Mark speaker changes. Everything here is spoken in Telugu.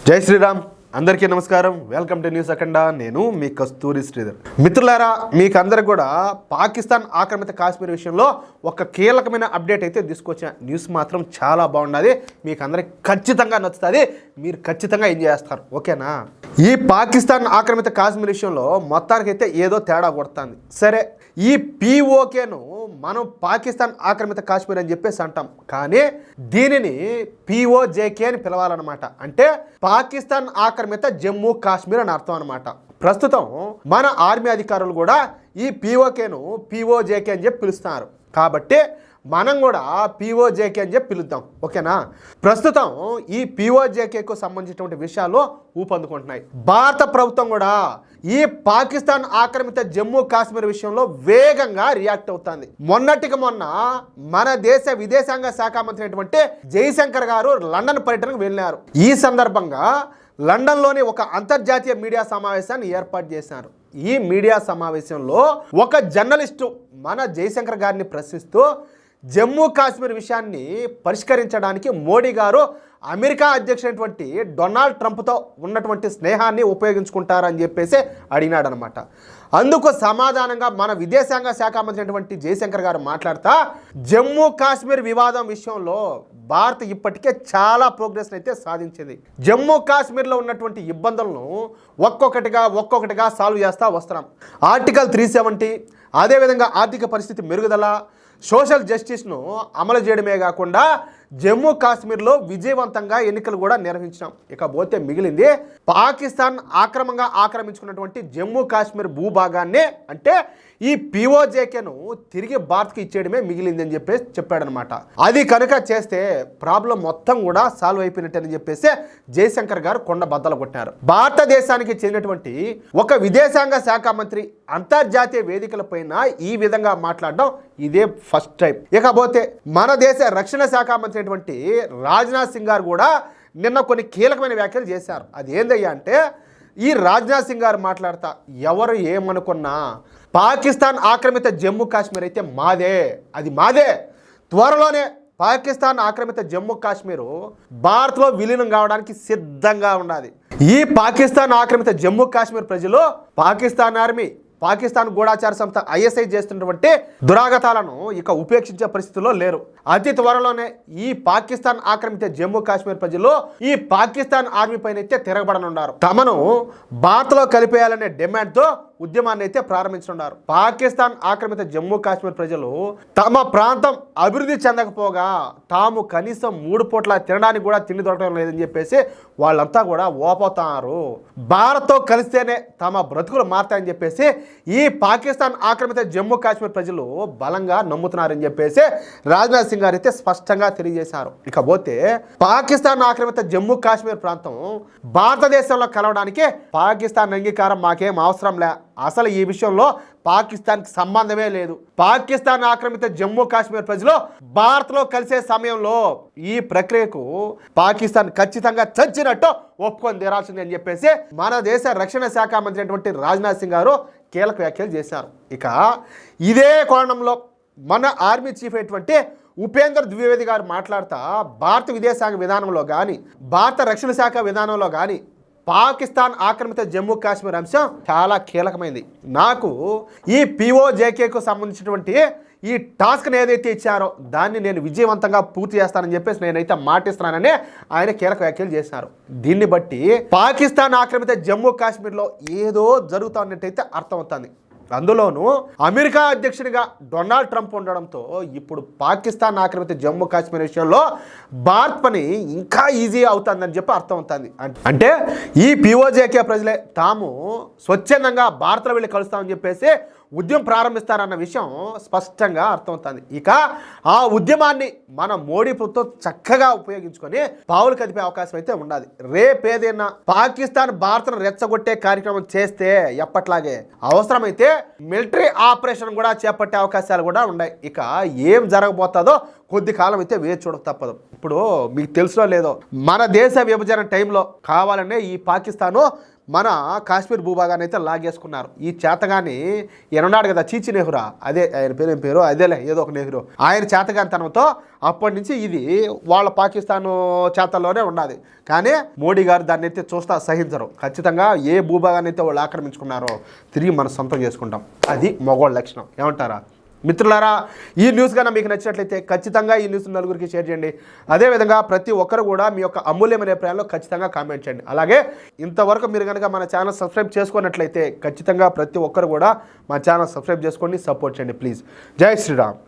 Speaker 1: జై శ్రీరామ్. అందరికీ నమస్కారం. వెల్కమ్ టు న్యూస్ అఖండ. నేను మీ కస్తూరి శ్రీధర్. మిత్రులారా, మీకు అందరికి కూడా పాకిస్తాన్ ఆక్రమిత కాశ్మీర్ విషయంలో ఒక కీలకమైన అప్డేట్ అయితే తీసుకొచ్చిన. న్యూస్ మాత్రం చాలా బాగున్నది, మీకు అందరికి ఖచ్చితంగా నచ్చుతుంది, మీరు ఖచ్చితంగా ఎంజాయ్ చేస్తారు. ఓకేనా? ఈ పాకిస్తాన్ ఆక్రమిత కాశ్మీర్ విషయంలో మొత్తానికైతే ఏదో తేడా కొడుతుంది. సరే, ఈ పీఓకేను మనం పాకిస్తాన్ ఆక్రమిత కాశ్మీర్ అని చెప్పేసి అంటాం, కానీ దీనిని పీఓజేకే అని పిలవాలన్నమాట. అంటే పాకిస్తాన్ ఆక్రమిత జమ్మూ కాశ్మీర్ అని అర్థం అనమాట. ప్రస్తుతం మన ఆర్మీ అధికారులు కూడా ఈ పీఓకేను పీఓజేకే అని చెప్పి పిలుస్తున్నారు. కాబట్టి మనం కూడా పీఓజేకే అని చెప్పి పిలుద్దాం. ఓకేనా? ప్రస్తుతం ఈ పీఓజేకేకు సంబంధించినటువంటి విషయాలు ఊపందుకుంటున్నాయి. భారత ప్రభుత్వం కూడా ఈ పాకిస్తాన్ ఆక్రమిత జమ్మూ కాశ్మీర్ విషయంలో వేగంగా రియాక్ట్ అవుతుంది. మొన్నటికి మొన్న మన దేశ విదేశాంగ శాఖ మంత్రి అయినటువంటి జయశంకర్ గారు లండన్ పర్యటనకు వెళ్ళారు. ఈ సందర్భంగా లండన్లోని ఒక అంతర్జాతీయ మీడియా సమావేశాన్ని ఏర్పాటు చేశారు. ఈ మీడియా సమావేశంలో ఒక జర్నలిస్టు మన జయశంకర్ గారిని ప్రశ్నిస్తూ జమ్మూ కాశ్మీర్ విషయాన్ని పరిష్కరించడానికి మోడీ గారు అమెరికా అధ్యక్షుడైనటువంటి డొనాల్డ్ ట్రంప్తో ఉన్నటువంటి స్నేహాన్ని ఉపయోగించుకుంటారని చెప్పేసి అడిగినాడనమాట. అందుకు సమాధానంగా మన విదేశాంగ శాఖ మంత్రి అయినటువంటి జయశంకర్ గారు మాట్లాడుతూ జమ్మూ కాశ్మీర్ వివాదం విషయంలో భారత్ ఇప్పటికే చాలా ప్రోగ్రెస్ అయితే సాధించింది. జమ్మూ కాశ్మీర్లో ఉన్నటువంటి ఇబ్బందులను ఒక్కొక్కటిగా సాల్వ్ చేస్తూ వస్తున్నాం. ఆర్టికల్ 370, అదేవిధంగా ఆర్థిక పరిస్థితి మెరుగుదల, సోషల్ జస్టిస్ను అమలు చేయడమే కాకుండా జమ్మూ కాశ్మీర్లో విజయవంతంగా ఎన్నికలు కూడా నిర్వహించినాం. ఇకపోతే మిగిలింది పాకిస్తాన్ ఆక్రమంగా ఆక్రమించుకున్నటువంటి జమ్మూ కాశ్మీర్ భూభాగాన్ని, అంటే ఈ పీఓజేకేను తిరిగి భారత్కి ఇచ్చేయడమే మిగిలింది అని చెప్పేసి చెప్పాడనమాట. అది కనుక చేస్తే ప్రాబ్లం మొత్తం కూడా సాల్వ్ అయిపోయినట్టని చెప్పేసి జయశంకర్ గారు కొండ బద్దలు కొట్టారు. భారతదేశానికి చెందినటువంటి ఒక విదేశాంగ శాఖ మంత్రి అంతర్జాతీయ వేదికలపైన ఈ విధంగా మాట్లాడడం ఇదే ఫస్ట్ టైం. ఇకపోతే మన దేశ రక్షణ శాఖ మంత్రి అయినటువంటి రాజ్నాథ్ సింగ్ గారు కూడా నిన్న కొన్ని కీలకమైన వ్యాఖ్యలు చేశారు. అది ఏందయ్యా అంటే, ఈ రాజ్నాథ్ సింగ్ గారు మాట్లాడతా ఎవరు ఏమనుకున్నా పాకిస్తాన్ ఆక్రమిత జమ్మూ కాశ్మీర్ అయితే మాదే, అది మాదే. త్వరలోనే పాకిస్తాన్ ఆక్రమిత జమ్మూ కాశ్మీరు భారత్లో విలీనం కావడానికి సిద్ధంగా ఉండాలి. ఈ పాకిస్తాన్ ఆక్రమిత జమ్మూ కాశ్మీర్ ప్రజలు పాకిస్తాన్ ఆర్మీ, పాకిస్తాన్ గూఢాచార సంస్థ ISI చేస్తున్నటువంటి దురాగతాలను ఇక ఉపేక్షించే పరిస్థితుల్లో లేరు. అతి త్వరలోనే ఈ పాకిస్తాన్ ఆక్రమిత జమ్మూ కాశ్మీర్ ప్రజలు ఈ పాకిస్తాన్ ఆర్మీ పైన అయితే తిరగబడనున్నారు. తమను భారత్లో కలిపేయాలనే డిమాండ్తో ఉద్యమాన్ని అయితే ప్రారంభించనున్నారు. పాకిస్తాన్ ఆక్రమిత జమ్మూ కాశ్మీర్ ప్రజలు తమ ప్రాంతం అభివృద్ధి చెందకపోగా తాము కనీసం 3 పూట్ల తినడానికి కూడా తిండి దొరకడం లేదని చెప్పేసి వాళ్ళంతా కూడా ఓపోతున్నారు. భారత్తో కలిస్తేనే తమ బ్రతుకులు మారుతాయని చెప్పేసి ఈ పాకిస్తాన్ ఆక్రమిత జమ్మూ కాశ్మీర్ ప్రజలు బలంగా నమ్ముతున్నారని చెప్పేసి రాజ్నాథ్ సింగ్ గారు అయితే స్పష్టంగా తెలియజేశారు. ఇకపోతే పాకిస్తాన్ ఆక్రమిత జమ్మూ కాశ్మీర్ ప్రాంతం భారతదేశంలో కలవడానికి పాకిస్తాన్ అంగీకారం మాకేం అవసరం లే, అసలు ఈ విషయంలో పాకిస్తాన్కి సంబంధమే లేదు. పాకిస్తాన్ ఆక్రమిత జమ్మూ కాశ్మీర్ ప్రజలు భారత్లో కలిసే సమయంలో ఈ ప్రక్రియకు పాకిస్తాన్ ఖచ్చితంగా చచ్చినట్టు ఒప్పుకొని తీరాల్సింది అని చెప్పేసి మన దేశ రక్షణ శాఖ మంత్రి అయినటువంటి రాజ్నాథ్ సింగ్ గారు కీలక వ్యాఖ్యలు చేశారు. ఇక ఇదే కోణంలో మన ఆర్మీ చీఫ్ అయినటువంటి ఉపేందర్ ద్వివేది గారు మాట్లాడుతూ భారత విదేశాంగ విధానంలో కానీ భారత రక్షణ శాఖ విధానంలో కానీ పాకిస్తాన్ ఆక్రమిత జమ్మూ కాశ్మీర్ అంశం చాలా కీలకమైంది. నాకు ఈ పీఓజేకేకు సంబంధించినటువంటి ఈ టాస్క్ని ఏదైతే ఇచ్చారో దాన్ని నేను విజయవంతంగా పూర్తి చేస్తానని చెప్పేసి నేనైతే మాటిస్తున్నానని ఆయన కీలక వ్యాఖ్యలు చేశారు. దీన్ని బట్టి పాకిస్తాన్ ఆక్రమిత జమ్మూ కాశ్మీర్లో ఏదో జరుగుతున్నట్టయితే అర్థమవుతుంది. అందులోనూ అమెరికా అధ్యక్షుడిగా డొనాల్డ్ ట్రంప్ ఉండడంతో ఇప్పుడు పాకిస్తాన్ ఆక్రమిత జమ్మూ కాశ్మీర్ విషయంలో భారత్ పని ఇంకా ఈజీ అవుతుందని చెప్పి అర్థమవుతుంది. అంటే ఈ పీఓజేకే ప్రజలే తాము స్వచ్ఛందంగా భారత్లో వెళ్ళి కలుస్తామని చెప్పేసి ఉద్యమం ప్రారంభిస్తారన్న విషయం స్పష్టంగా అర్థమవుతుంది. ఇక ఆ ఉద్యమాన్ని మన మోడీ ప్రభుత్వం చక్కగా ఉపయోగించుకొని పావులు కదిపే అవకాశం అయితే ఉండాలి. రేపేదైనా పాకిస్తాన్ భారత్ను రెచ్చగొట్టే కార్యక్రమం చేస్తే ఎప్పట్లాగే అవసరమైతే మిలిటరీ ఆపరేషన్ కూడా చేపట్టే అవకాశాలు కూడా ఉన్నాయి. ఇక ఏం జరగబోతుందో కొద్ది కాలం అయితే వేచి చూడక తప్పదు. ఇప్పుడు మీకు తెలుసో లేదో, మన దేశ విభజన టైంలో కావాలనే ఈ పాకిస్తాను మన కాశ్మీర్ భూభాగాన్ని అయితే లాగేసుకున్నారు. ఈ చేతగాని ఎనున్నాడు కదా చీచి నెహ్రూ, అదే ఆయన పేరు అదేలే ఏదో ఒక నెహ్రూ, ఆయన చేతగానితనంతో అప్పటి నుంచి ఇది వాళ్ళ పాకిస్తాను చేతల్లోనే ఉన్నది. కానీ మోడీ గారు దాన్ని అయితే చూస్తా సహించరు. ఖచ్చితంగా ఏ భూభాగాన్ని అయితే వాళ్ళు ఆక్రమించుకున్నారో తిరిగి మనం సొంతం చేసుకుంటాం. అది మగోళ్ళ లక్షణం. ఏమంటారా మిత్రులారా? ఈ న్యూస్ కన్నా మీకు నచ్చినట్లయితే ఖచ్చితంగా ఈ న్యూస్ నలుగురికి షేర్ చేయండి. అదేవిధంగా ప్రతి ఒక్కరు కూడా మీ యొక్క అమూల్యమైన అభిప్రాయాల్లో ఖచ్చితంగా కామెంట్ చేయండి. అలాగే ఇంతవరకు మీరు కనుక మన ఛానల్ సబ్స్క్రైబ్ చేసుకున్నట్లయితే ఖచ్చితంగా ప్రతి ఒక్కరు కూడా మా ఛానల్ సబ్స్క్రైబ్ చేసుకోండి, సపోర్ట్ చేయండి ప్లీజ్. జై శ్రీరామ్.